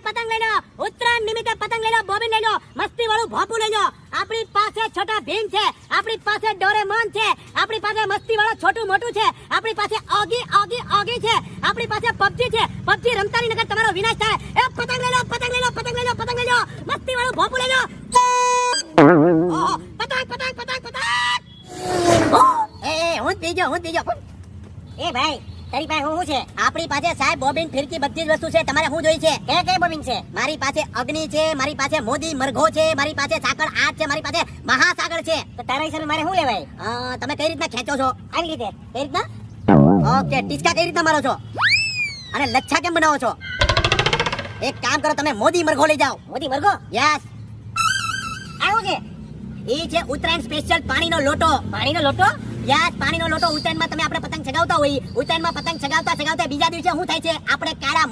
પતંગ લઈ લો ઉત્તરાયણ નિમિત્તે પતંગ લઈ લો બોબિન લઈ લો મસ્તી વાળું ભોપું લઈ લો આપણી પાસે છોટા ભીમ છે આપણી પાસે ડોરેમોન છે આપણી પાસે મસ્તી વાળો છોટું મોટું છે આપણી પાસે ઓગી છે આપણી પાસે પબજી છે પબજી રમતા ની નકર તમારો વિનાશ થાય એ પતંગ લઈ લો મસ્તી વાળું ભોપું લઈ લો પતંગ એ હું પીજો એ ભાઈ તારી પાસે હું છે આપણી પાસે સાહેબ બોબિન ફિરકી બધી જ વસ્તુ છે તમારે શું જોઈ છે કઈ બોબિન છે મારી પાસે અગ્નિ છે મારી પાસે મોદી મરઘો છે મારી પાસે સાકળ આઠ છે મારી પાસે મહાસાગર છે તો તારા હિસાબે મારે શું લેવાય તમે કઈ રીતના ખેંચો છો આવી રીતે કઈ રીતના ઓકે ટીચકા કઈ રીતના મારો છો અને લચ્છા કેમ બનાવો છો એક કામ કરો તમે મોદી મરઘો લઈ જાઓ મોદી મરઘો યસ આવું છે એ છે ઉત્તરાયણ સ્પેશિયલ પાણીનો લોટો યસ પાણીનો લોટો ઉત્તરાયણમાં તમે આપણે પતંગ ચગાવતા હોય ઉત્તરાયણમાં પતંગ ચગાવતા બીજા દિવસે શું થાય છે આપણે કાળા